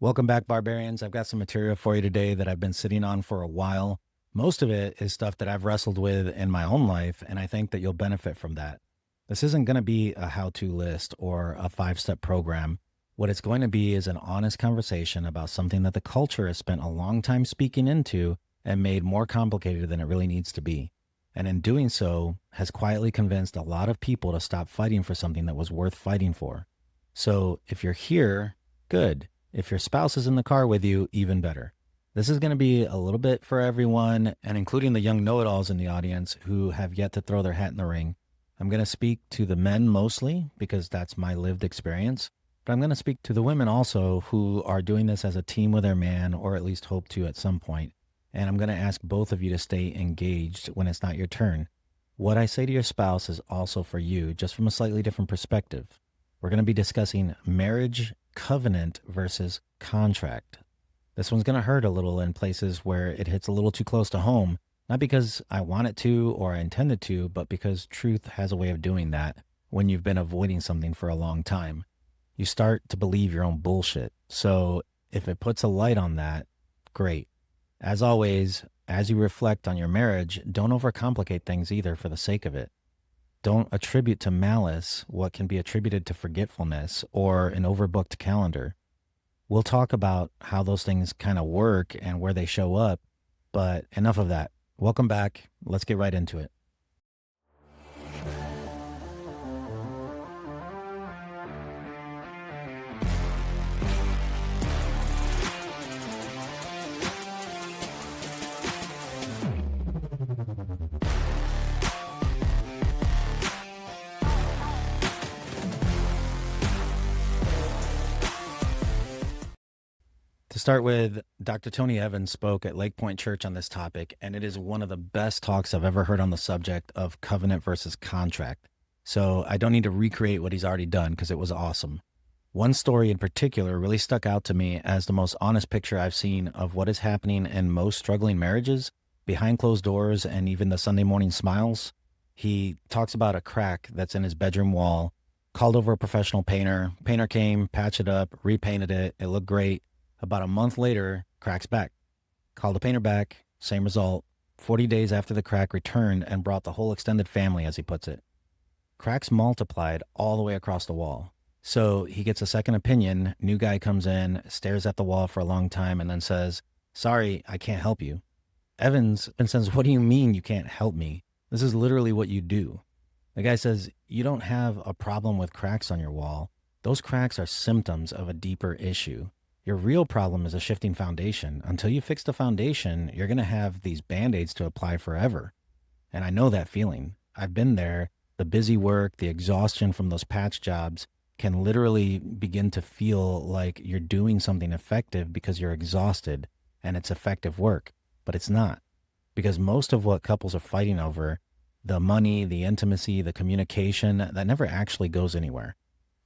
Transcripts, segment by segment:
Welcome back, Barbarians. I've got some material for you today that I've been sitting on for a while. Most of it is stuff that I've wrestled with in my own life, and I think that you'll benefit from that. This isn't going to be a how to list or a 5 step program. What it's going to be is an honest conversation about something that the culture has spent a long time speaking into and made more complicated than it really needs to be. And in doing so, has quietly convinced a lot of people to stop fighting for something that was worth fighting for. So if you're here, good. If your spouse is in the car with you, even better. This is going to be a little bit for everyone, and including the young know it alls in the audience who have yet to throw their hat in the ring. I'm going to speak to the men mostly because that's my lived experience, but I'm going to speak to the women also who are doing this as a team with their man, or at least hope to at some point. And I'm going to ask both of you to stay engaged when it's not your turn. What I say to your spouse is also for you, just from a slightly different perspective. We're going to be discussing marriage covenant versus contract. This one's going to hurt a little in places where it hits a little too close to home, not because I want it to or I intend it to, but because truth has a way of doing that when you've been avoiding something for a long time. You start to believe your own bullshit. So if it puts a light on that, great. As always, as you reflect on your marriage, don't overcomplicate things either for the sake of it. Don't attribute to malice what can be attributed to forgetfulness or an overbooked calendar. We'll talk about how those things kind of work and where they show up, but enough of that. Welcome back. Let's get right into it. To start with, Dr. Tony Evans spoke at Lake Point Church on this topic, and it is one of the best talks I've ever heard on the subject of covenant versus contract. So I don't need to recreate what he's already done because it was awesome. One story in particular really stuck out to me as the most honest picture I've seen of what is happening in most struggling marriages, behind closed doors, and even the Sunday morning smiles. He talks about a crack that's in his bedroom wall, called over a professional painter. Painter came, patched it up, repainted it. It looked great. About a month later, crack's back. Called the painter back, same result. 40 days after the crack returned and brought the whole extended family, as he puts it. Cracks multiplied all the way across the wall. So he gets a second opinion. New guy comes in, stares at the wall for a long time, and then says, "Sorry, I can't help you." Evans then says, "What do you mean you can't help me? This is literally what you do." The guy says, "You don't have a problem with cracks on your wall. Those cracks are symptoms of a deeper issue. Your real problem is a shifting foundation. Until you fix the foundation, you're going to have these band-aids to apply forever." And I know that feeling. I've been there. The busy work, the exhaustion from those patch jobs can literally begin to feel like you're doing something effective because you're exhausted and it's effective work. But it's not. Because most of what couples are fighting over, the money, the intimacy, the communication, that never actually goes anywhere.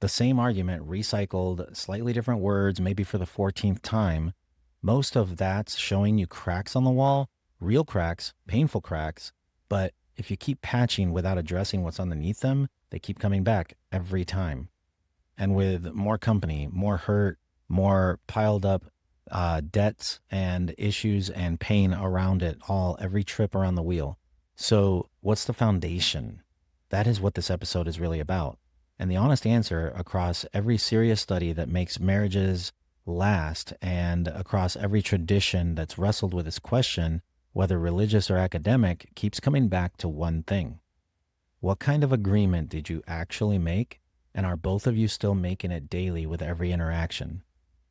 The same argument recycled, slightly different words, maybe for the 14th time. Most of that's showing you cracks on the wall, real cracks, painful cracks. But if you keep patching without addressing what's underneath them, they keep coming back every time. And with more company, more hurt, more piled up debts and issues and pain around it all, every trip around the wheel. So what's the foundation? That is what this episode is really about. And the honest answer across every serious study that makes marriages last and across every tradition that's wrestled with this question, whether religious or academic, keeps coming back to one thing. What kind of agreement did you actually make? And are both of you still making it daily with every interaction?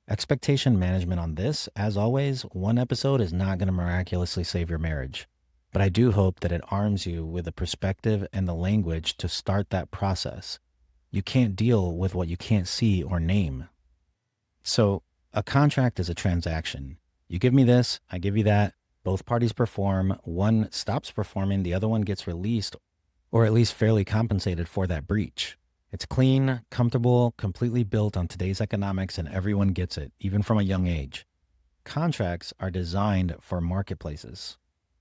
Expectation management on this, as always, one episode is not going to miraculously save your marriage. But I do hope that it arms you with the perspective and the language to start that process. You can't deal with what you can't see or name. So a contract is a transaction. You give me this, I give you that. Both parties perform. One stops performing, the other one gets released, or at least fairly compensated for that breach. It's clean, comfortable, completely built on today's economics, and everyone gets it, even from a young age. Contracts are designed for marketplaces.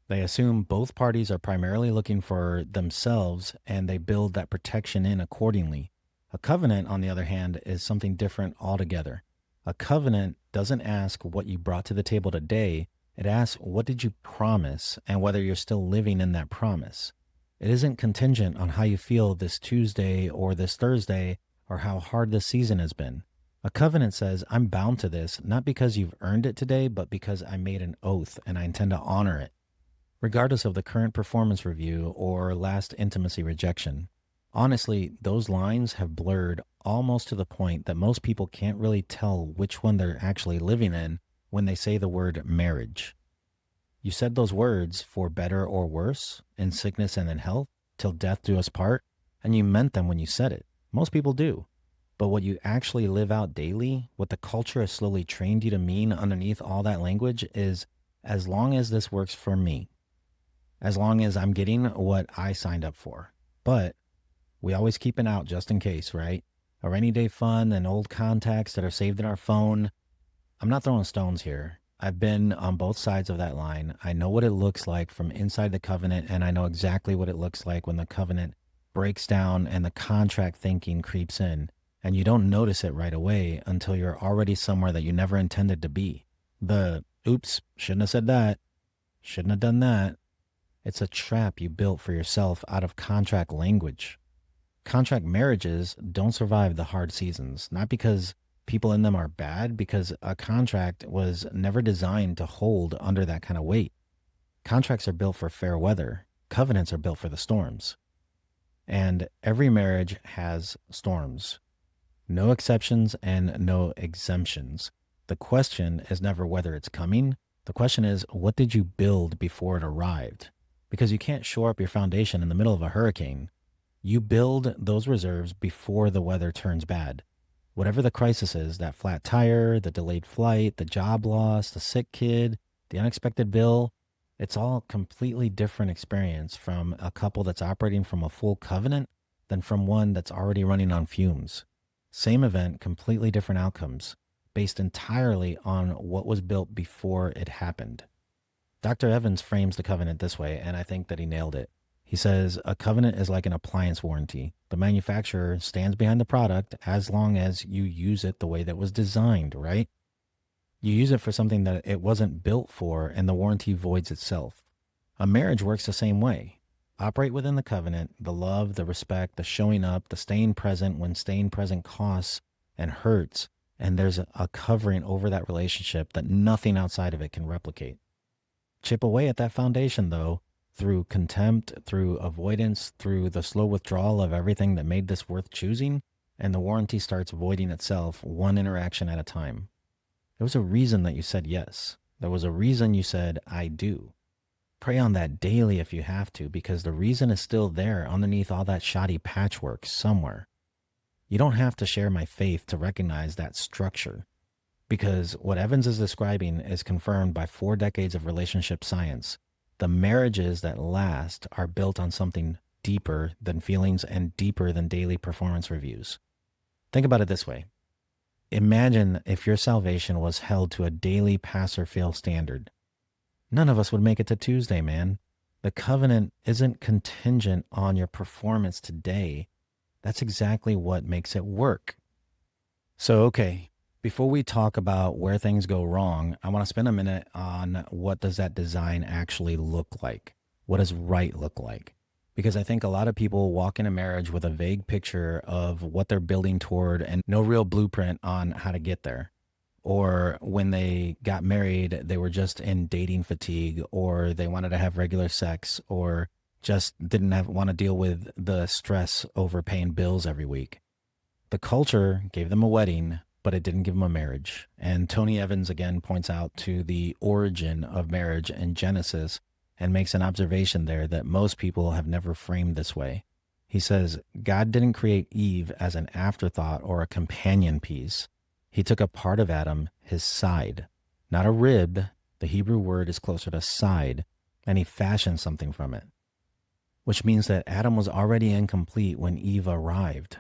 They assume both parties are primarily looking for themselves, and they build that protection in accordingly. A covenant, on the other hand, is something different altogether. A covenant doesn't ask what you brought to the table today. It asks, what did you promise and whether you're still living in that promise. It isn't contingent on how you feel this Tuesday or this Thursday or how hard this season has been. A covenant says, I'm bound to this, not because you've earned it today, but because I made an oath and I intend to honor it, regardless of the current performance review or last intimacy rejection. Honestly, those lines have blurred almost to the point that most people can't really tell which one they're actually living in when they say the word marriage. You said those words for better or worse, in sickness and in health, till death do us part, and you meant them when you said it. Most people do. But what you actually live out daily, what the culture has slowly trained you to mean underneath all that language is, as long as this works for me, as long as I'm getting what I signed up for. But we always keep an out just in case, right? A rainy day fund and old contacts that are saved in our phone. I'm not throwing stones here. I've been on both sides of that line. I know what it looks like from inside the covenant, and I know exactly what it looks like when the covenant breaks down and the contract thinking creeps in, and you don't notice it right away until you're already somewhere that you never intended to be. The, oops, shouldn't have said that, shouldn't have done that. It's a trap you built for yourself out of contract language. Contract marriages don't survive the hard seasons, not because people in them are bad, because a contract was never designed to hold under that kind of weight. Contracts are built for fair weather. Covenants are built for the storms. And every marriage has storms. No exceptions and no exemptions. The question is never whether it's coming. The question is, what did you build before it arrived? Because you can't shore up your foundation in the middle of a hurricane. You build those reserves before the weather turns bad. Whatever the crisis is, that flat tire, the delayed flight, the job loss, the sick kid, the unexpected bill, it's all a completely different experience from a couple that's operating from a full covenant than from one that's already running on fumes. Same event, completely different outcomes, based entirely on what was built before it happened. Dr. Evans frames the covenant this way, and I think that he nailed it. He says, a covenant is like an appliance warranty. The manufacturer stands behind the product as long as you use it the way that was designed, right? You use it for something that it wasn't built for, and the warranty voids itself. A marriage works the same way. Operate within the covenant, the love, the respect, the showing up, the staying present when staying present costs and hurts, and there's a covering over that relationship that nothing outside of it can replicate. Chip away at that foundation, though, through contempt, through avoidance, through the slow withdrawal of everything that made this worth choosing, and the warranty starts voiding itself one interaction at a time. There was a reason that you said yes. There was a reason you said, I do. Pray on that daily if you have to, because the reason is still there underneath all that shoddy patchwork somewhere. You don't have to share my faith to recognize that structure, because what Evans is describing is confirmed by 4 decades of relationship science. The marriages that last are built on something deeper than feelings and deeper than daily performance reviews. Think about it this way. Imagine if your salvation was held to a daily pass or fail standard. None of us would make it to Tuesday, man. The covenant isn't contingent on your performance today. That's exactly what makes it work. So, okay, before we talk about where things go wrong, I want to spend a minute on what does that design actually look like? What does right look like? Because I think a lot of people walk in a marriage with a vague picture of what they're building toward and no real blueprint on how to get there. Or when they got married, they were just in dating fatigue, or they wanted to have regular sex, or just didn't want to deal with the stress over paying bills every week. The culture gave them a wedding, but it didn't give them a marriage. And Tony Evans again points out to the origin of marriage in Genesis and makes an observation there that most people have never framed this way. He says, God didn't create Eve as an afterthought or a companion piece. He took a part of Adam, his side, not a rib. The Hebrew word is closer to side, and he fashioned something from it, which means that Adam was already incomplete when Eve arrived.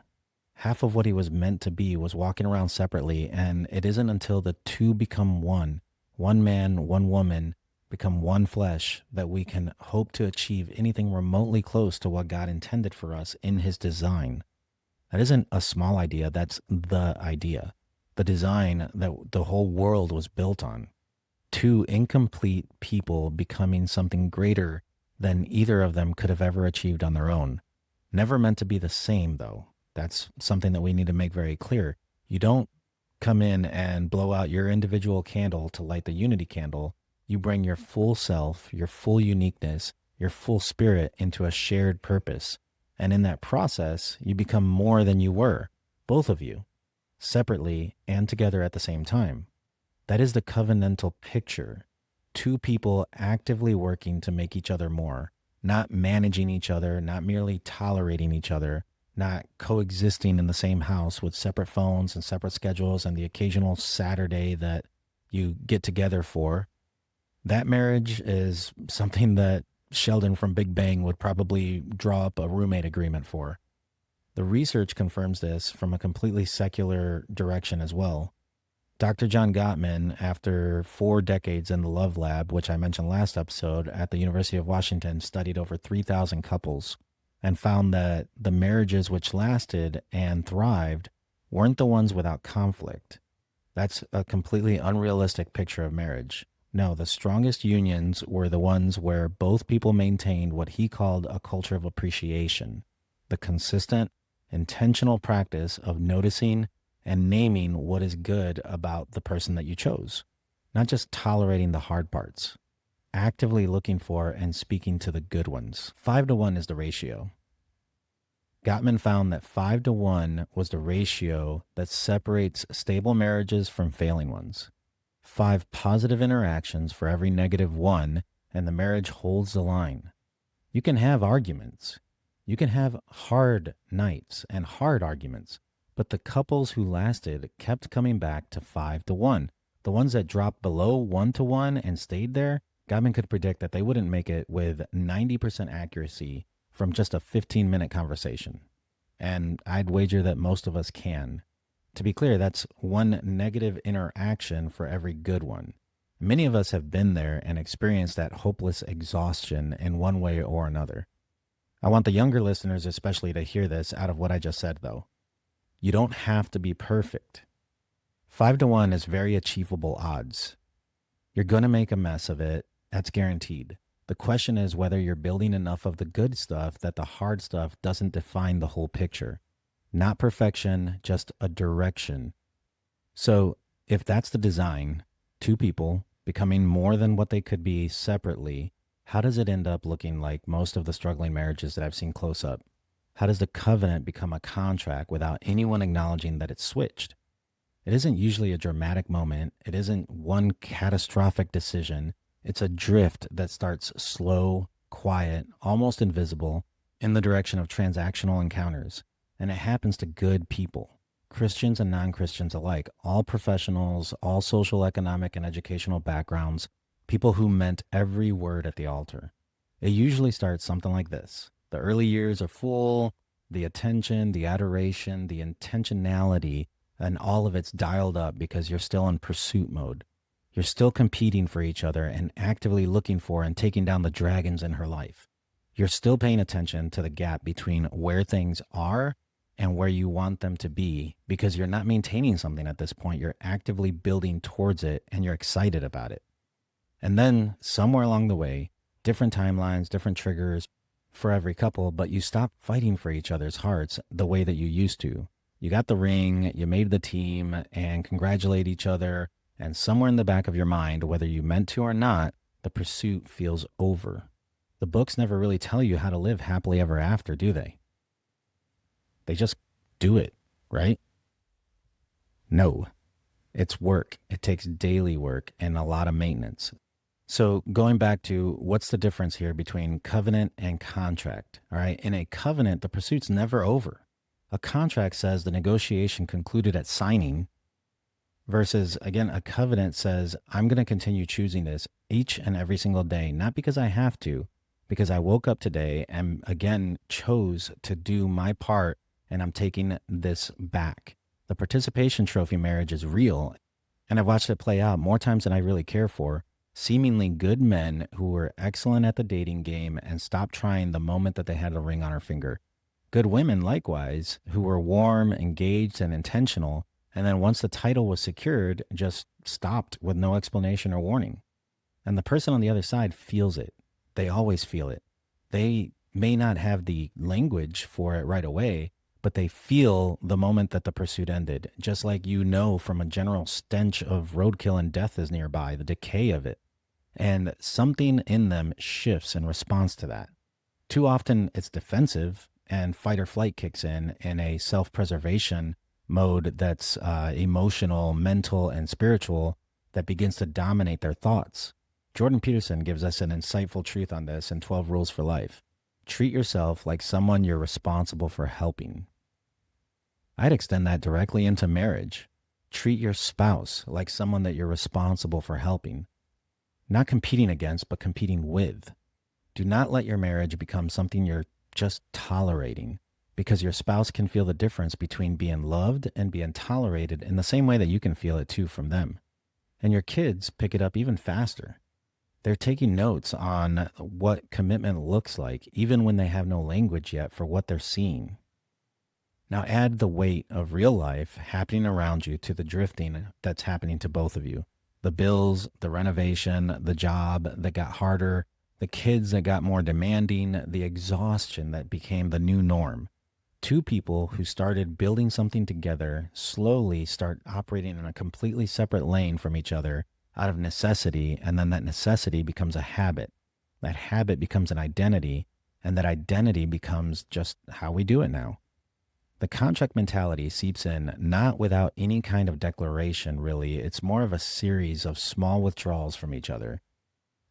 Half of what he was meant to be was walking around separately, and it isn't until the two become one man, one woman, become one flesh, that we can hope to achieve anything remotely close to what God intended for us in his design. That isn't a small idea, that's the idea. the design that the whole world was built on. Two incomplete people becoming something greater than either of them could have ever achieved on their own. Never meant to be the same, though. That's something that we need to make very clear. You don't come in and blow out your individual candle to light the unity candle. You bring your full self, your full uniqueness, your full spirit into a shared purpose. And in that process, you become more than you were, both of you, separately and together at the same time. That is the covenantal picture. Two people actively working to make each other more, not managing each other, not merely tolerating each other, not coexisting in the same house with separate phones and separate schedules and the occasional Saturday that you get together for. That marriage is something that Sheldon from Big Bang would probably draw up a roommate agreement for. The research confirms this from a completely secular direction as well. Dr. John Gottman, after 4 decades in the Love Lab, which I mentioned last episode, at the University of Washington, studied over 3,000 couples and found that the marriages which lasted and thrived weren't the ones without conflict. That's a completely unrealistic picture of marriage. No, the strongest unions were the ones where both people maintained what he called a culture of appreciation, the consistent, intentional practice of noticing and naming what is good about the person that you chose, not just tolerating the hard parts, actively looking for and speaking to the good ones. 5-to-1 is the ratio. Gottman found that 5-to-1 was the ratio that separates stable marriages from failing ones. 5 positive interactions for every negative 1, and the marriage holds the line. You can have arguments. You can have hard nights and hard arguments, but the couples who lasted kept coming back to 5-to-1. The ones that dropped below 1-to-1 and stayed there, Gottman could predict that they wouldn't make it with 90% accuracy from just a 15-minute conversation. And I'd wager that most of us can. To be clear, that's 1 negative interaction for every good one. Many of us have been there and experienced that hopeless exhaustion in one way or another. I want the younger listeners especially to hear this out of what I just said, though. You don't have to be perfect. 5-to-1 is very achievable odds. You're going to make a mess of it. That's guaranteed. The question is whether you're building enough of the good stuff that the hard stuff doesn't define the whole picture. Not perfection, just a direction. So if that's the design, 2 people becoming more than what they could be separately, how does it end up looking like most of the struggling marriages that I've seen close up? How does the covenant become a contract without anyone acknowledging that it's switched? It isn't usually a dramatic moment. It isn't one catastrophic decision. It's a drift that starts slow, quiet, almost invisible, in the direction of transactional encounters. And it happens to good people, Christians and non-Christians alike, all professionals, all social, economic, and educational backgrounds, people who meant every word at the altar. It usually starts something like this. The early years are full, the attention, the adoration, the intentionality, and all of it's dialed up because you're still in pursuit mode. You're still competing for each other and actively looking for and taking down the dragons in her life. You're still paying attention to the gap between where things are and where you want them to be, because you're not maintaining something at this point. You're actively building towards it and you're excited about it. And then somewhere along the way, different timelines, different triggers for every couple, but you stop fighting for each other's hearts the way that you used to. You got the ring, you made the team, and congratulate each other. And somewhere in the back of your mind, whether you meant to or not, the pursuit feels over. The books never really tell you how to live happily ever after, do they? They just do it, right? No. It's work. It takes daily work and a lot of maintenance. So going back to what's the difference here between covenant and contract, all right? In a covenant, the pursuit's never over. A contract says the negotiation concluded at signing versus, again, a covenant says, I'm going to continue choosing this each and every single day, not because I have to, because I woke up today and, again, chose to do my part, and I'm taking this back. The participation trophy marriage is real, and I've watched it play out more times than I really care for. Seemingly good men who were excellent at the dating game and stopped trying the moment that they had a ring on her finger. Good women, likewise, who were warm, engaged, and intentional, And then once the title was secured, just stopped with no explanation or warning. And the person on the other side feels it. They always feel it. They may not have the language for it right away, but they feel the moment that the pursuit ended, just like you know from a general stench of roadkill and death is nearby, the decay of it. And something in them shifts in response to that. Too often it's defensive and fight or flight kicks in a self preservation mode that's emotional, mental, and spiritual that begins to dominate their thoughts. Jordan Peterson gives us an insightful truth on this in 12 Rules for Life. Treat yourself like someone you're responsible for helping. I'd extend that directly into marriage. Treat your spouse like someone that you're responsible for helping. Not competing against, but competing with. Do not let your marriage become something you're just tolerating, because your spouse can feel the difference between being loved and being tolerated in the same way that you can feel it too from them. And your kids pick it up even faster. They're taking notes on what commitment looks like, even when they have no language yet for what they're seeing. Now add the weight of real life happening around you to the drifting that's happening to both of you. The bills, the renovation, the job that got harder, the kids that got more demanding, the exhaustion that became the new norm. Two people who started building something together slowly start operating in a completely separate lane from each other out of necessity, and then that necessity becomes a habit. That habit becomes an identity, and that identity becomes just how we do it now. The contract mentality seeps in not without any kind of declaration, really. It's more of a series of small withdrawals from each other.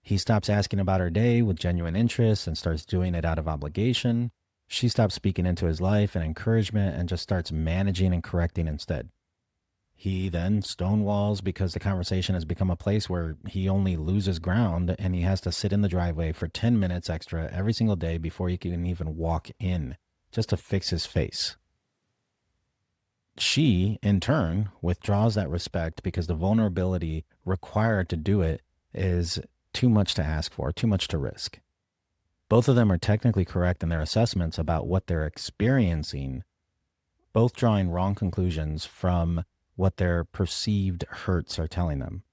He stops asking about her day with genuine interest and starts doing it out of obligation. She stops speaking into his life and encouragement and just starts managing and correcting instead. He then stonewalls because the conversation has become a place where he only loses ground and he has to sit in the driveway for 10 minutes extra every single day before he can even walk in, just to fix his face. She, in turn, withdraws that respect because the vulnerability required to do it is too much to ask for, too much to risk. Both of them are technically correct in their assessments about what they're experiencing, both drawing wrong conclusions from what their perceived hurts are telling them.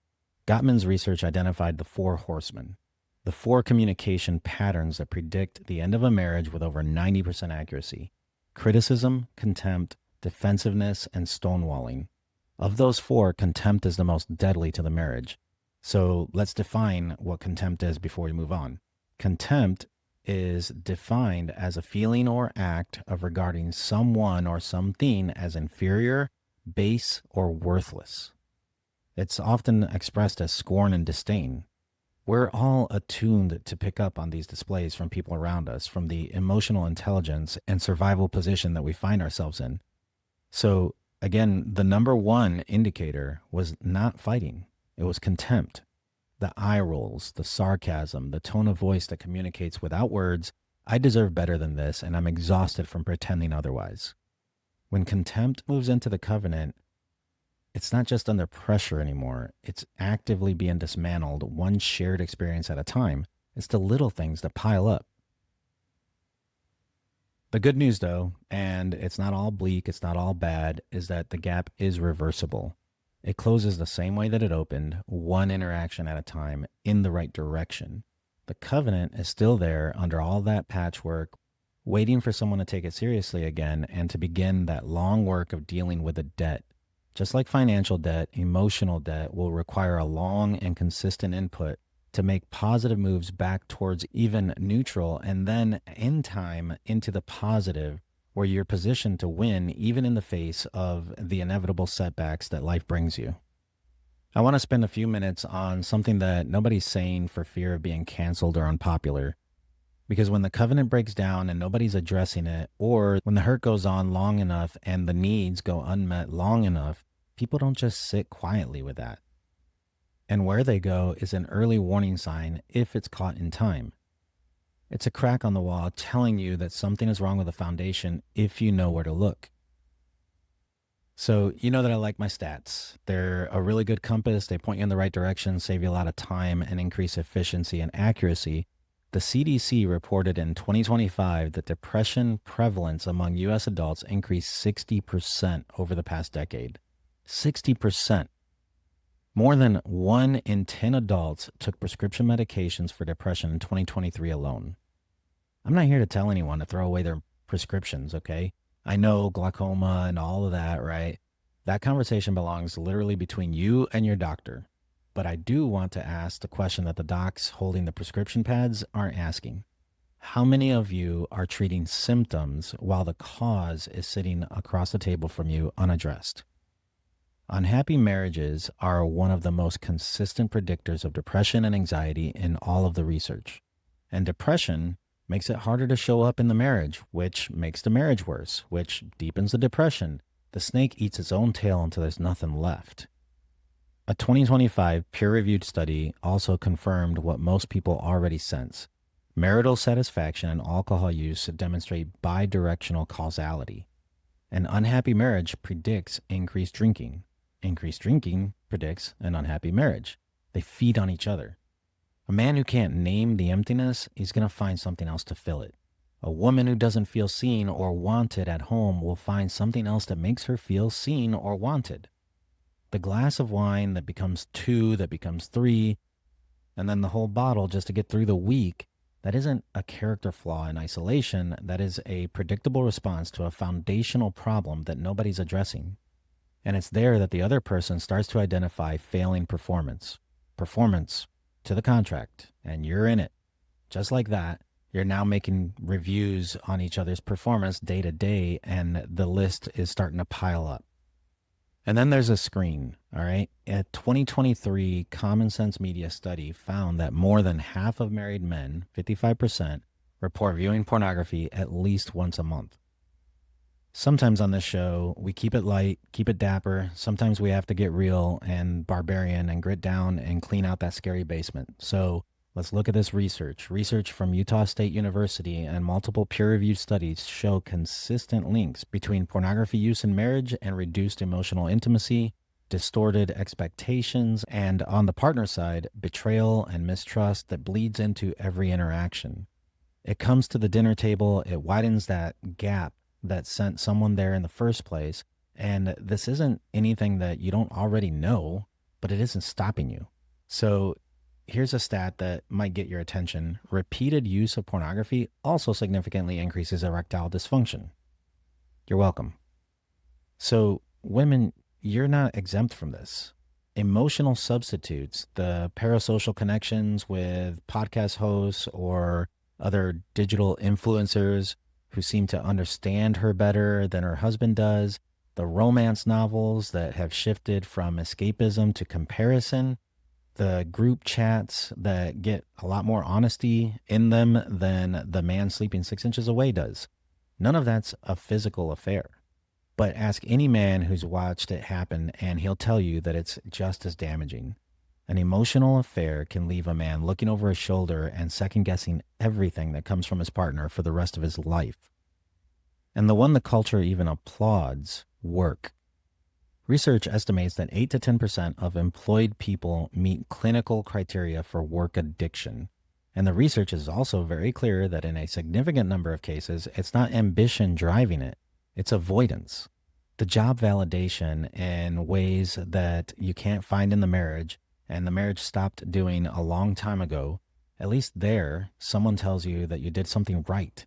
Gottman's research identified the 4 horsemen, the 4 communication patterns that predict the end of a marriage with over 90% accuracy: criticism, contempt, defensiveness, and stonewalling. Of those 4, contempt is the most deadly to the marriage. So let's define what contempt is before we move on. Contempt is defined as a feeling or act of regarding someone or something as inferior, base, or worthless. It's often expressed as scorn and disdain. We're all attuned to pick up on these displays from people around us, from the emotional intelligence and survival position that we find ourselves in. So again, the number 1 indicator was not fighting. It was contempt. The eye rolls, the sarcasm, the tone of voice that communicates without words, I deserve better than this, and I'm exhausted from pretending otherwise. When contempt moves into the covenant, it's not just under pressure anymore. It's actively being dismantled, one shared experience at a time. It's the little things that pile up. The good news, though, and it's not all bleak, it's not all bad, is that the gap is reversible. It closes the same way that it opened, one interaction at a time, in the right direction. The covenant is still there under all that patchwork, waiting for someone to take it seriously again and to begin that long work of dealing with a debt. Just like financial debt, emotional debt will require a long and consistent input to make positive moves back towards even neutral, and then in time into the positive, where you're positioned to win even in the face of the inevitable setbacks that life brings you. I want to spend a few minutes on something that nobody's saying for fear of being canceled or unpopular. Because when the covenant breaks down and nobody's addressing it, or when the hurt goes on long enough and the needs go unmet long enough, people don't just sit quietly with that. And where they go is an early warning sign if it's caught in time. It's a crack on the wall telling you that something is wrong with the foundation if you know where to look. So you know that I like my stats. They're a really good compass. They point you in the right direction, save you a lot of time, and increase efficiency and accuracy. The CDC reported in 2025 that depression prevalence among U.S. adults increased 60% over the past decade. 60%. More than 1 in 10 adults took prescription medications for depression in 2023 alone. I'm not here to tell anyone to throw away their prescriptions, okay? I know glaucoma and all of that, right? That conversation belongs literally between you and your doctor. But I do want to ask the question that the docs holding the prescription pads aren't asking. How many of you are treating symptoms while the cause is sitting across the table from you unaddressed? Unhappy marriages are one of the most consistent predictors of depression and anxiety in all of the research. And depression makes it harder to show up in the marriage, which makes the marriage worse, which deepens the depression. The snake eats its own tail until there's nothing left. A 2025 peer-reviewed study also confirmed what most people already sense. Marital satisfaction and alcohol use demonstrate bidirectional causality. An unhappy marriage predicts increased drinking. Increased drinking predicts an unhappy marriage. They feed on each other. A man who can't name the emptiness is going to find something else to fill it. A woman who doesn't feel seen or wanted at home will find something else that makes her feel seen or wanted. The glass of wine that becomes 2, that becomes 3, and then the whole bottle just to get through the week, that isn't a character flaw in isolation. That is a predictable response to a foundational problem that nobody's addressing. And it's there that the other person starts to identify failing performance. Performance to the contract, and you're in it. Just like that, you're now making reviews on each other's performance day to day, and the list is starting to pile up. And then there's a screen, all right? A 2023 Common Sense Media study found that more than half of married men, 55%, report viewing pornography at least once a month. Sometimes on this show, we keep it light, keep it dapper. Sometimes we have to get real and barbarian and grit down and clean out that scary basement. So let's look at this research. Research from Utah State University and multiple peer-reviewed studies show consistent links between pornography use in marriage and reduced emotional intimacy, distorted expectations, and on the partner side, betrayal and mistrust that bleeds into every interaction. It comes to the dinner table, it widens that gap that sent someone there in the first place. And this isn't anything that you don't already know, but it isn't stopping you. So here's a stat that might get your attention. Repeated use of pornography also significantly increases erectile dysfunction. You're welcome. So women, you're not exempt from this. Emotional substitutes, the parasocial connections with podcast hosts or other digital influencers who seem to understand her better than her husband does, the romance novels that have shifted from escapism to comparison, the group chats that get a lot more honesty in them than the man sleeping 6 inches away does. None of that's a physical affair. But ask any man who's watched it happen and he'll tell you that it's just as damaging. An emotional affair can leave a man looking over his shoulder and second-guessing everything that comes from his partner for the rest of his life. And the one the culture even applauds, work. Research estimates that 8 to 10% of employed people meet clinical criteria for work addiction. And the research is also very clear that in a significant number of cases, it's not ambition driving it, it's avoidance. The job validation in ways that you can't find in the marriage, and the marriage stopped doing a long time ago, at least there, someone tells you that you did something right.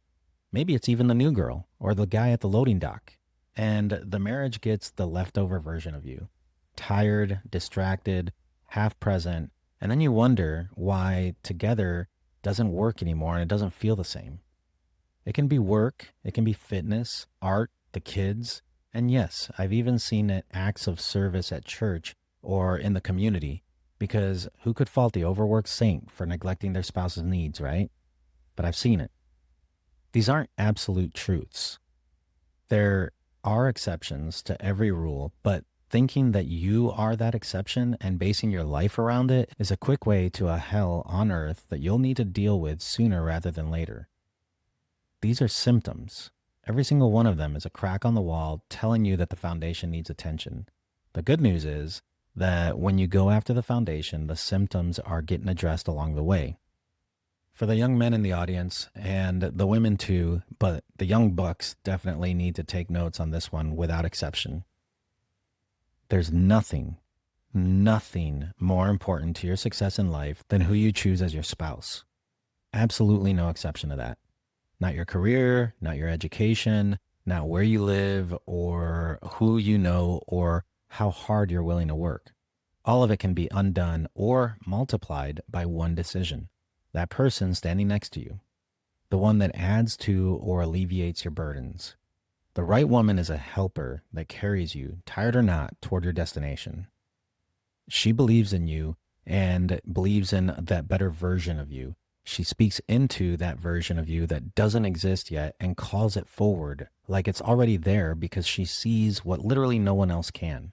Maybe it's even the new girl or the guy at the loading dock. And the marriage gets the leftover version of you. Tired, distracted, half present. And then you wonder why together doesn't work anymore and it doesn't feel the same. It can be work, it can be fitness, art, the kids. And yes, I've even seen it acts of service at church or in the community. Because who could fault the overworked saint for neglecting their spouse's needs, right? But I've seen it. These aren't absolute truths. There are exceptions to every rule, but thinking that you are that exception and basing your life around it is a quick way to a hell on earth that you'll need to deal with sooner rather than later. These are symptoms. Every single one of them is a crack on the wall telling you that the foundation needs attention. The good news is that when you go after the foundation, the symptoms are getting addressed along the way. For the young men in the audience, and the women too, but the young bucks definitely need to take notes on this one without exception. There's nothing more important to your success in life than who you choose as your spouse. Absolutely no exception to that. Not your career, not your education, not where you live or who you know or how hard you're willing to work. All of it can be undone or multiplied by one decision. That person standing next to you. The one that adds to or alleviates your burdens. The right woman is a helper that carries you, tired or not, toward your destination. She believes in you and believes in that better version of you. She speaks into that version of you that doesn't exist yet and calls it forward like it's already there because she sees what literally no one else can.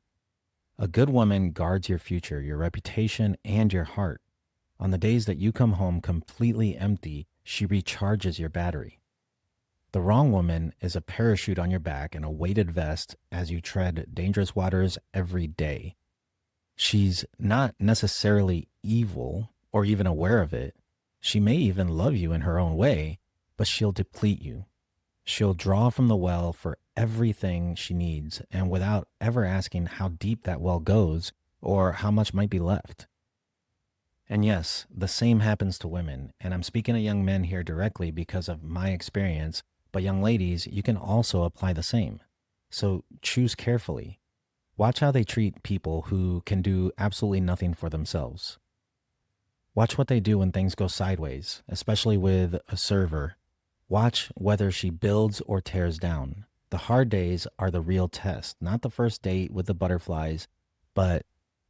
A good woman guards your future, your reputation, and your heart. On the days that you come home completely empty, she recharges your battery. The wrong woman is a parachute on your back and a weighted vest as you tread dangerous waters every day. She's not necessarily evil or even aware of it. She may even love you in her own way, but she'll deplete you. She'll draw from the well for everything she needs and without ever asking how deep that well goes or how much might be left. And yes, the same happens to women, and I'm speaking to young men here directly because of my experience, but young ladies, you can also apply the same. So choose carefully. Watch how they treat people who can do absolutely nothing for themselves. Watch what they do when things go sideways, especially with a server. Watch whether she builds or tears down. The hard days are the real test, not the first date with the butterflies, but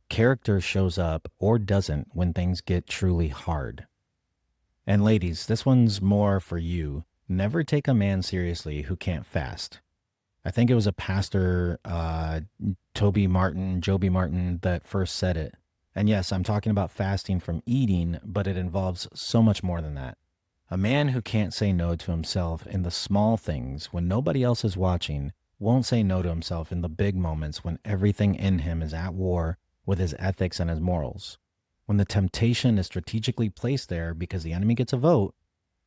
character shows up or doesn't when things get truly hard. And ladies, this one's more for you. Never take a man seriously who can't fast. I think it was a pastor, Joby Martin, that first said it. And yes, I'm talking about fasting from eating, but it involves so much more than that. A man who can't say no to himself in the small things when nobody else is watching won't say no to himself in the big moments when everything in him is at war with his ethics and his morals. When the temptation is strategically placed there because the enemy gets a vote,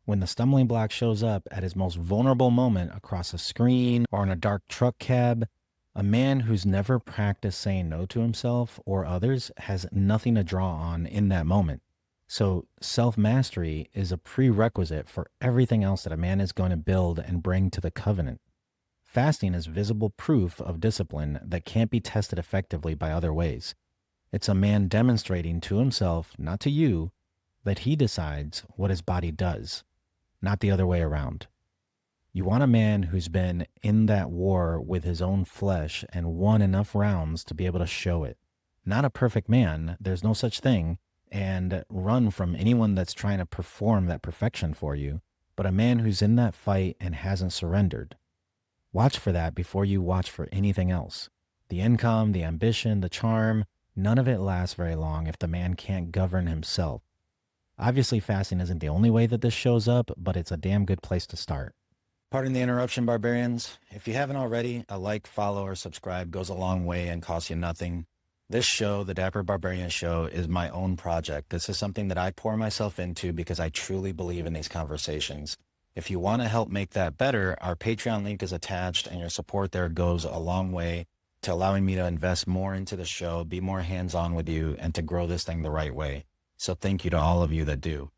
when the stumbling block shows up at his most vulnerable moment across a screen or in a dark truck cab, a man who's never practiced saying no to himself or others has nothing to draw on in that moment. So self-mastery is a prerequisite for everything else that a man is going to build and bring to the covenant. Fasting is visible proof of discipline that can't be tested effectively by other ways. It's a man demonstrating to himself, not to you, that he decides what his body does, not the other way around. You want a man who's been in that war with his own flesh and won enough rounds to be able to show it. Not a perfect man, there's no such thing, and run from anyone that's trying to perform that perfection for you, but a man who's in that fight and hasn't surrendered. Watch for that before you watch for anything else. The income, the ambition, the charm, none of it lasts very long if the man can't govern himself. Obviously, fasting isn't the only way that this shows up, but it's a damn good place to start. Pardon the interruption, barbarians. If you haven't already, a like, follow, or subscribe goes a long way and costs you nothing. This show, the Dapper Barbarian Show, is my own project. This is something that I pour myself into because I truly believe in these conversations. If you want to help make that better, our Patreon link is attached, and your support there goes a long way to allowing me to invest more into the show, be more hands-on with you, and to grow this thing the right way. So thank you to all of you that do.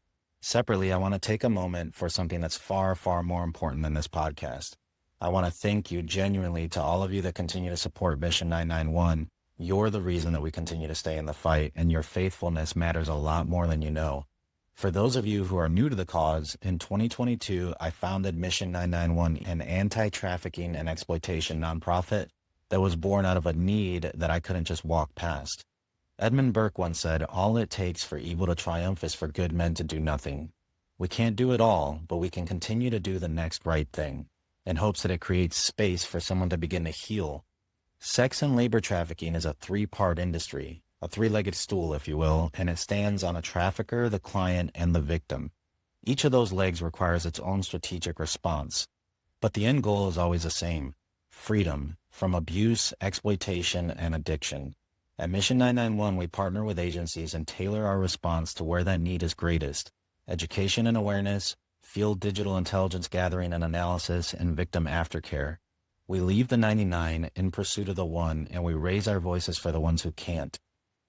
Separately, I want to take a moment for something that's far, far more important than this podcast. I want to thank you genuinely to all of you that continue to support Mission 991. You're the reason that we continue to stay in the fight, and your faithfulness matters a lot more than you know. For those of you who are new to the cause, in 2022, I founded Mission 991, an anti-trafficking and exploitation nonprofit that was born out of a need that I couldn't just walk past. Edmund Burke once said, "All it takes for evil to triumph is for good men to do nothing." We can't do it all, but we can continue to do the next right thing, in hopes that it creates space for someone to begin to heal. Sex and labor trafficking is a three-part industry, a three-legged stool, if you will, and it stands on a trafficker, the client, and the victim. Each of those legs requires its own strategic response, but the end goal is always the same: freedom from abuse, exploitation, and addiction. At Mission 991, we partner with agencies and tailor our response to where that need is greatest: education and awareness, field digital intelligence gathering and analysis, and victim aftercare. We leave the 99 in pursuit of the one, and we raise our voices for the ones who can't,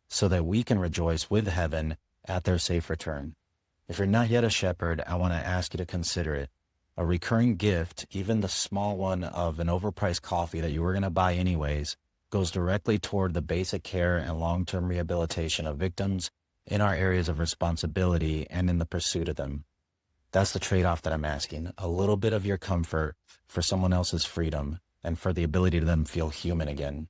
so that we can rejoice with heaven at their safe return. If you're not yet a shepherd, I want to ask you to consider it. A recurring gift, even the small one of an overpriced coffee that you were going to buy anyways, goes directly toward the basic care and long-term rehabilitation of victims in our areas of responsibility and in the pursuit of them. That's the trade-off that I'm asking. A little bit of your comfort for someone else's freedom and for the ability to them feel human again.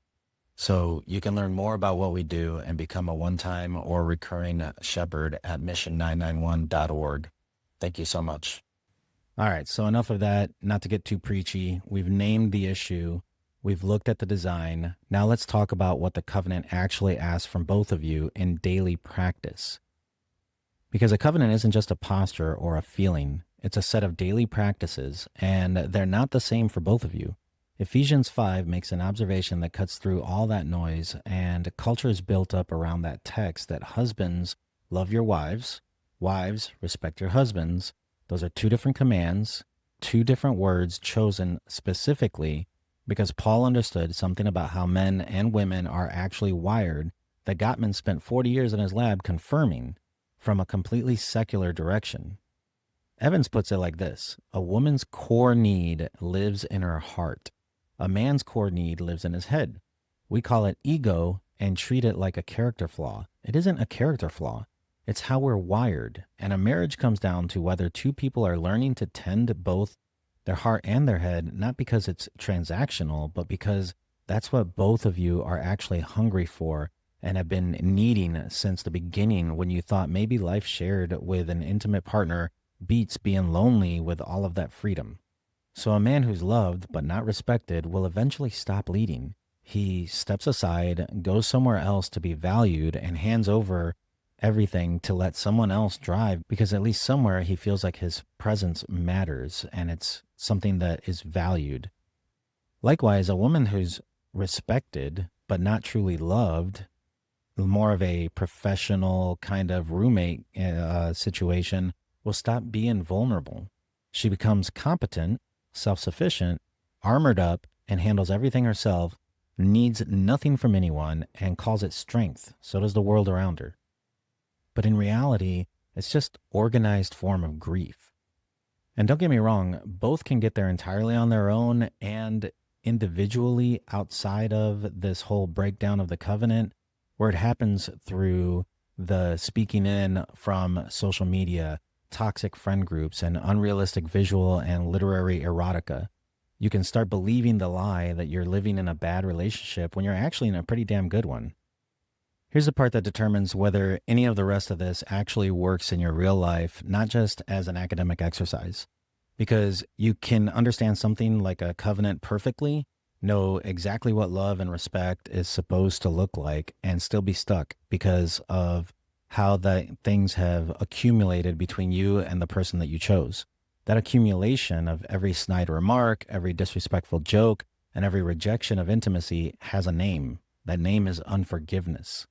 So you can learn more about what we do and become a one-time or recurring shepherd at mission991.org. Thank you so much. All right, so enough of that. Not to get too preachy. We've named the issue. We've looked at the design. Now let's talk about what the covenant actually asks from both of you in daily practice. Because a covenant isn't just a posture or a feeling. It's a set of daily practices, and they're not the same for both of you. Ephesians 5 makes an observation that cuts through all that noise, and culture is built up around that text that husbands love your wives, wives respect your husbands. Those are two different commands, two different words chosen specifically because Paul understood something about how men and women are actually wired that Gottman spent 40 years in his lab confirming from a completely secular direction. Evans puts it like this: a woman's core need lives in her heart. A man's core need lives in his head. We call it ego and treat it like a character flaw. It isn't a character flaw. It's how we're wired. And a marriage comes down to whether two people are learning to tend both their heart and their head, not because it's transactional, but because that's what both of you are actually hungry for and have been needing since the beginning, when you thought maybe life shared with an intimate partner beats being lonely with all of that freedom. So a man who's loved but not respected will eventually stop leading. He steps aside, goes somewhere else to be valued, and hands over everything to let someone else drive, because at least somewhere he feels like his presence matters and it's something that is valued. Likewise, a woman who's respected but not truly loved, more of a professional kind of roommate situation, will stop being vulnerable. She becomes competent, self-sufficient, armored up, and handles everything herself, needs nothing from anyone, and calls it strength. So does the world around her. But in reality, it's just organized form of grief. And don't get me wrong, both can get there entirely on their own and individually outside of this whole breakdown of the covenant, where it happens through the speaking in from social media, toxic friend groups, and unrealistic visual and literary erotica. You can start believing the lie that you're living in a bad relationship when you're actually in a pretty damn good one. Here's the part that determines whether any of the rest of this actually works in your real life, not just as an academic exercise. Because you can understand something like a covenant perfectly, know exactly what love and respect is supposed to look like, and still be stuck because of how the things have accumulated between you and the person that you chose. That accumulation of every snide remark, every disrespectful joke, and every rejection of intimacy has a name. That name is unforgiveness.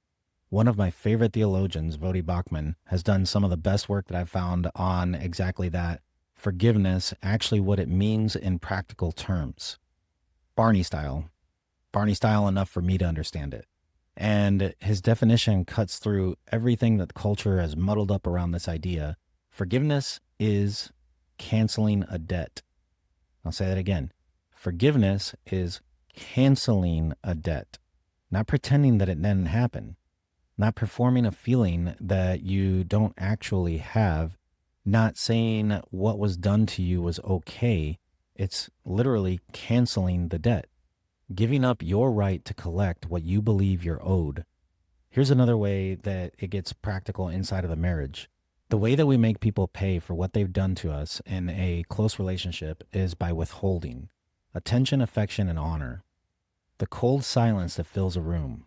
One of my favorite theologians, Voddie Baucham, has done some of the best work that I've found on exactly that. Forgiveness, actually what it means in practical terms. Barney style. Barney style enough for me to understand it. And his definition cuts through everything that culture has muddled up around this idea. Forgiveness is canceling a debt. I'll say that again. Forgiveness is canceling a debt, not pretending that it didn't happen. Not performing a feeling that you don't actually have, not saying what was done to you was okay. It's literally canceling the debt, giving up your right to collect what you believe you're owed. Here's another way that it gets practical inside of the marriage. The way that we make people pay for what they've done to us in a close relationship is by withholding attention, affection, and honor. The cold silence that fills a room.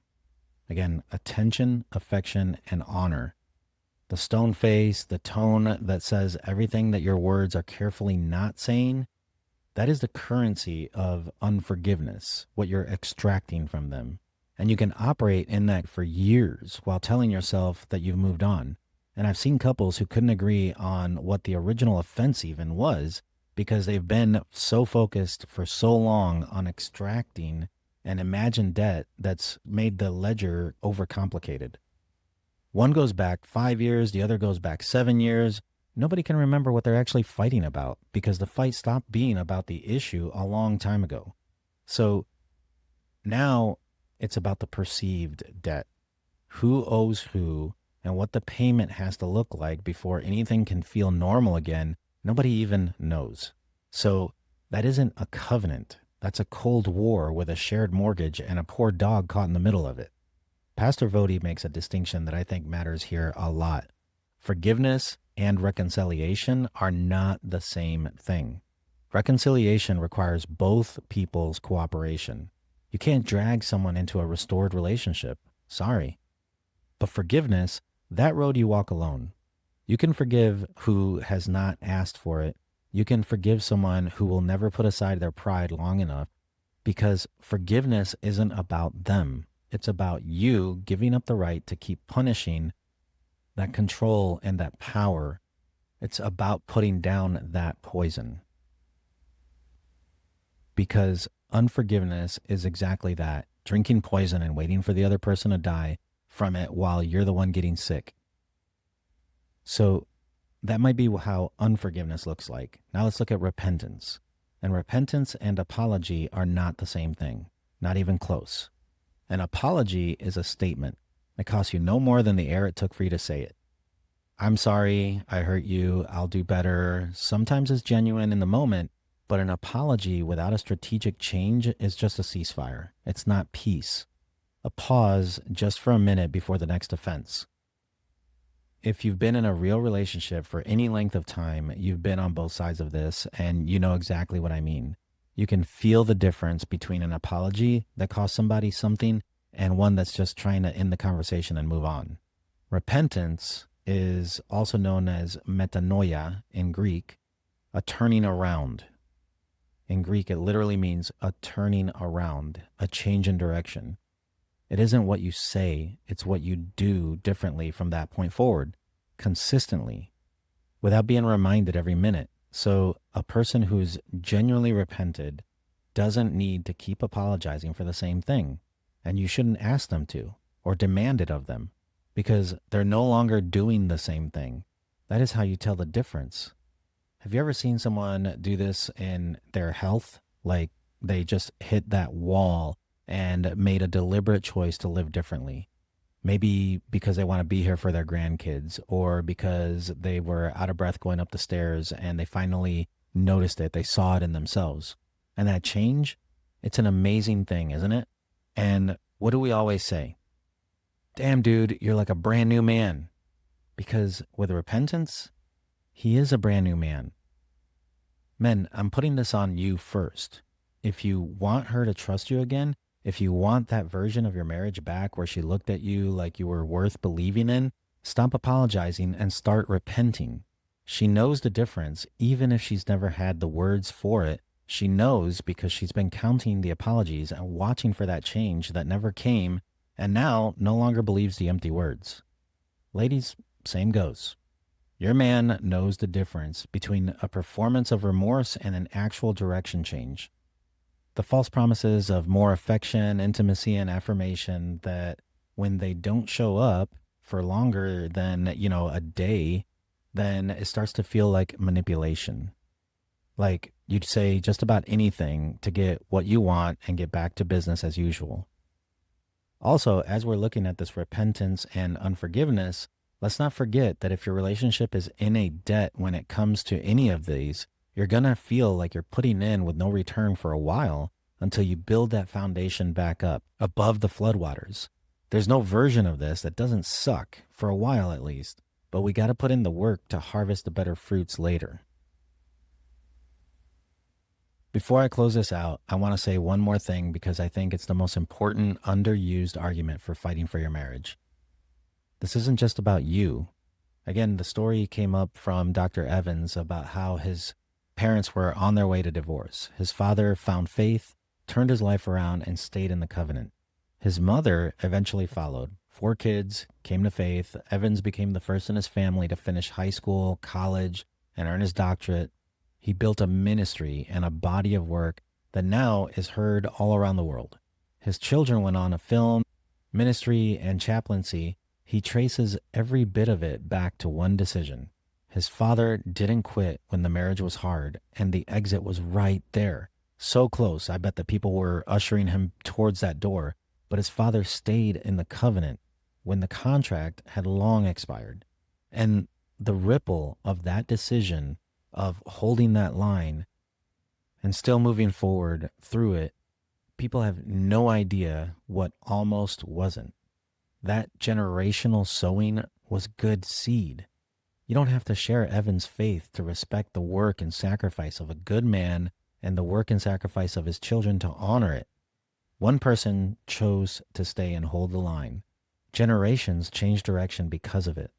Again, attention, affection, and honor. The stone face, the tone that says everything that your words are carefully not saying, that is the currency of unforgiveness, what you're extracting from them. And you can operate in that for years while telling yourself that you've moved on. And I've seen couples who couldn't agree on what the original offense even was, because they've been so focused for so long on extracting an imagined debt that's made the ledger overcomplicated. One goes back 5 years, the other goes back 7 years. Nobody can remember what they're actually fighting about because the fight stopped being about the issue a long time ago. So now it's about the perceived debt. Who owes who and what the payment has to look like before anything can feel normal again, nobody even knows. So that isn't a covenant. That's a cold war with a shared mortgage and a poor dog caught in the middle of it. Pastor Vodi makes a distinction that I think matters here a lot. Forgiveness and reconciliation are not the same thing. Reconciliation requires both people's cooperation. You can't drag someone into a restored relationship. Sorry. But forgiveness, that road you walk alone. You can forgive who has not asked for it. You can forgive someone who will never put aside their pride long enough, because forgiveness isn't about them. It's about you giving up the right to keep punishing that control and that power. It's about putting down that poison. Because unforgiveness is exactly that, drinking poison and waiting for the other person to die from it while you're the one getting sick. So that might be how unforgiveness looks like. Now let's look at repentance. And repentance and apology are not the same thing, not even close. An apology is a statement. It costs you no more than the air it took for you to say it. I'm sorry, I hurt you, I'll do better. Sometimes it's genuine in the moment, but an apology without a strategic change is just a ceasefire. It's not peace. A pause just for a minute before the next offense. If you've been in a real relationship for any length of time, you've been on both sides of this, and you know exactly what I mean. You can feel the difference between an apology that costs somebody something and one that's just trying to end the conversation and move on. Repentance is also known as metanoia in Greek, a turning around. In Greek, it literally means a turning around, a change in direction. It isn't what you say, it's what you do differently from that point forward, consistently, without being reminded every minute. So a person who's genuinely repented doesn't need to keep apologizing for the same thing, and you shouldn't ask them to or demand it of them because they're no longer doing the same thing. That is how you tell the difference. Have you ever seen someone do this in their health? Like they just hit that wall and made a deliberate choice to live differently. Maybe because they want to be here for their grandkids, or because they were out of breath going up the stairs and they finally noticed it. They saw it in themselves. And that change, it's an amazing thing, isn't it? And what do we always say? Damn, dude, you're like a brand new man. Because with repentance, he is a brand new man. Men, I'm putting this on you first. If you want her to trust you again, if you want that version of your marriage back where she looked at you like you were worth believing in, stop apologizing and start repenting. She knows the difference, even if she's never had the words for it. She knows because she's been counting the apologies and watching for that change that never came, and now no longer believes the empty words. Ladies, same goes. Your man knows the difference between a performance of remorse and an actual direction change. The false promises of more affection, intimacy, and affirmation that when they don't show up for longer than, a day, then it starts to feel like manipulation. Like you'd say just about anything to get what you want and get back to business as usual. Also, as we're looking at this repentance and unforgiveness, let's not forget that if your relationship is in a debt when it comes to any of these, you're going to feel like you're putting in with no return for a while until you build that foundation back up above the floodwaters. There's no version of this that doesn't suck, for a while at least, but we got to put in the work to harvest the better fruits later. Before I close this out, I want to say one more thing because I think it's the most important underused argument for fighting for your marriage. This isn't just about you. Again, the story came up from Dr. Evans about how his parents were on their way to divorce. His father found faith, turned his life around, and stayed in the covenant. His mother eventually followed. 4 kids, came to faith. Evans became the first in his family to finish high school, college, and earn his doctorate. He built a ministry and a body of work that now is heard all around the world. His children went on a film, ministry, and chaplaincy. He traces every bit of it back to one decision. His father didn't quit when the marriage was hard, and the exit was right there. So close, I bet that people were ushering him towards that door, but his father stayed in the covenant when the contract had long expired. And the ripple of that decision, of holding that line and still moving forward through it, people have no idea what almost wasn't. That generational sowing was good seed. You don't have to share Evan's faith to respect the work and sacrifice of a good man and the work and sacrifice of his children to honor it. One person chose to stay and hold the line. Generations changed direction because of it.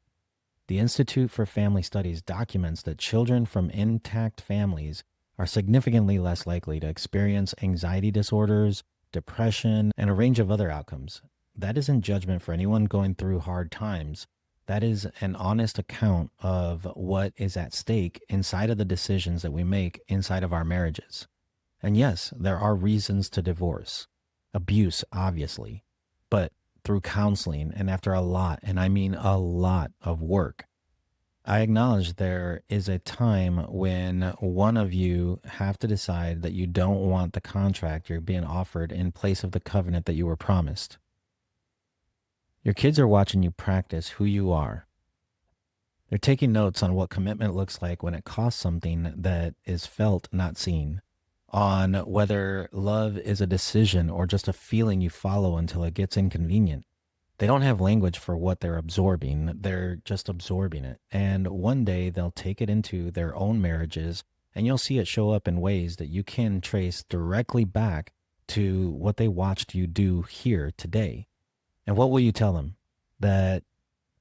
The Institute for Family Studies documents that children from intact families are significantly less likely to experience anxiety disorders, depression, and a range of other outcomes. That isn't judgment for anyone going through hard times. That is an honest account of what is at stake inside of the decisions that we make inside of our marriages. And yes, there are reasons to divorce. Abuse, obviously. But through counseling and after a lot, and I mean a lot of work, I acknowledge there is a time when one of you have to decide that you don't want the contract you're being offered in place of the covenant that you were promised. Your kids are watching you practice who you are. They're taking notes on what commitment looks like when it costs something that is felt, not seen, on whether love is a decision or just a feeling you follow until it gets inconvenient. They don't have language for what they're absorbing. They're just absorbing it. And one day they'll take it into their own marriages, and you'll see it show up in ways that you can trace directly back to what they watched you do here today. And what will you tell them? That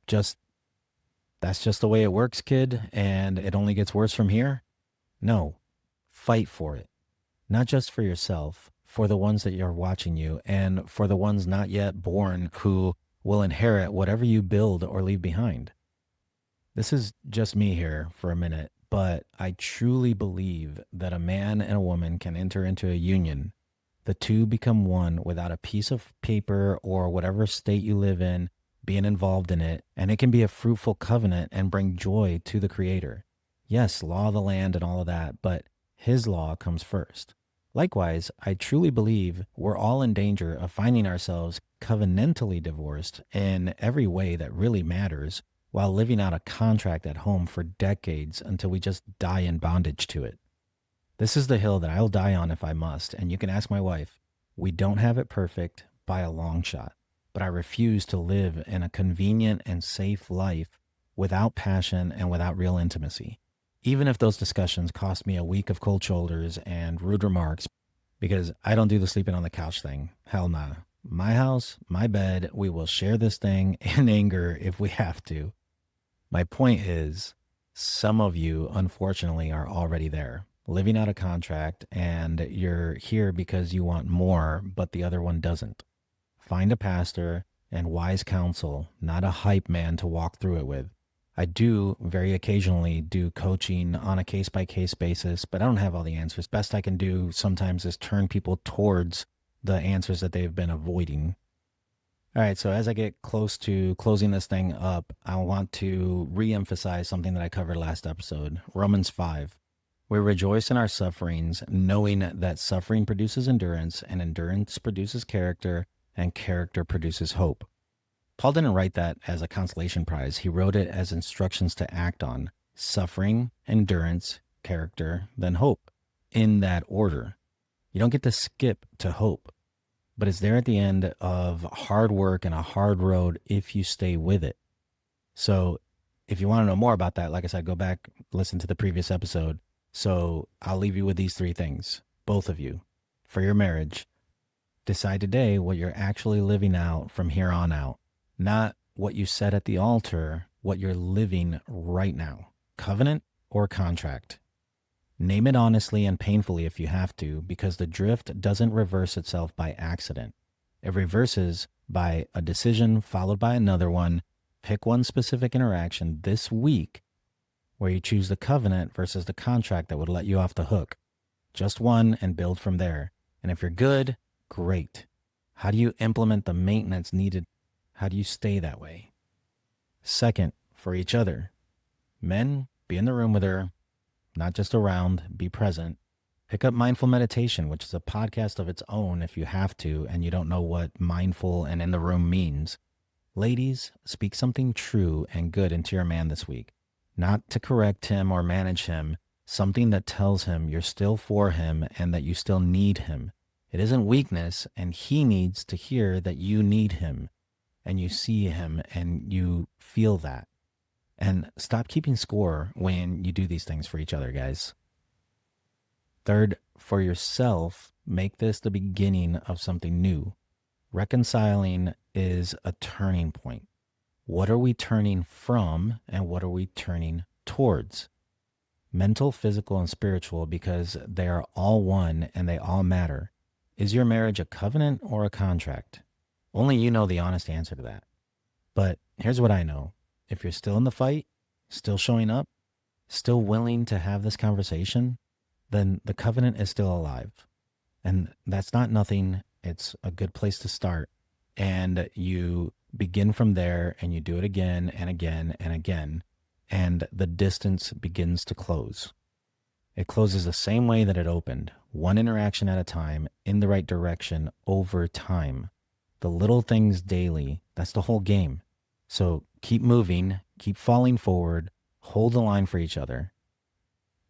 that's just the way it works, kid, and it only gets worse from here? No. Fight for it. Not just for yourself, for the ones that are watching you, and for the ones not yet born who will inherit whatever you build or leave behind. This is just me here for a minute, but I truly believe that a man and a woman can enter into a union. The two become one without a piece of paper or whatever state you live in being involved in it, and it can be a fruitful covenant and bring joy to the Creator. Yes, law of the land and all of that, but His law comes first. Likewise, I truly believe we're all in danger of finding ourselves covenantally divorced in every way that really matters while living out a contract at home for decades until we just die in bondage to it. This is the hill that I'll die on if I must, and you can ask my wife. We don't have it perfect by a long shot, but I refuse to live in a convenient and safe life without passion and without real intimacy. Even if those discussions cost me a week of cold shoulders and rude remarks, because I don't do the sleeping on the couch thing. Hell nah. My house, my bed, we will share this thing in anger if we have to. My point is, some of you, unfortunately, are already there, living out a contract, and you're here because you want more, but the other one doesn't. Find a pastor and wise counsel, not a hype man to walk through it with. I do very occasionally do coaching on a case-by-case basis, but I don't have all the answers. Best I can do sometimes is turn people towards the answers that they've been avoiding. All right, so as I get close to closing this thing up, I want to re-emphasize something that I covered last episode, Romans 5. We rejoice in our sufferings, knowing that suffering produces endurance, and endurance produces character, and character produces hope. Paul didn't write that as a consolation prize. He wrote it as instructions to act on: suffering, endurance, character, then hope, in that order. You don't get to skip to hope, but it's there at the end of hard work and a hard road if you stay with it. So if you want to know more about that, like I said, go back, listen to the previous episode. So I'll leave you with these three things, both of you, for your marriage. Decide today what you're actually living out from here on out. Not what you said at the altar, what you're living right now. Covenant or contract. Name it honestly and painfully if you have to, because the drift doesn't reverse itself by accident. It reverses by a decision followed by another one. Pick one specific interaction this week where you choose the covenant versus the contract that would let you off the hook. Just one and build from there. And if you're good, great. How do you implement the maintenance needed? How do you stay that way? Second, for each other. Men, be in the room with her, not just around, be present. Pick up Mindful Meditation, which is a podcast of its own if you have to and you don't know what mindful and in the room means. Ladies, speak something true and good into your man this week. Not to correct him or manage him, something that tells him you're still for him and that you still need him. It isn't weakness, and he needs to hear that you need him and you see him and you feel that. And stop keeping score when you do these things for each other, guys. Third, for yourself, make this the beginning of something new. Reconciling is a turning point. What are we turning from and what are we turning towards? Mental, physical, and spiritual, because they are all one and they all matter. Is your marriage a covenant or a contract? Only you know the honest answer to that. But here's what I know. If you're still in the fight, still showing up, still willing to have this conversation, then the covenant is still alive. And that's not nothing. It's a good place to start. And you begin from there and you do it again and again and again. And the distance begins to close. It closes the same way that it opened, one interaction at a time, in the right direction, over time. The little things daily, that's the whole game. So keep moving, keep falling forward, hold the line for each other.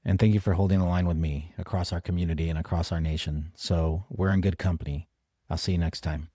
And thank you for holding the line with me across our community and across our nation. So we're in good company. I'll see you next time.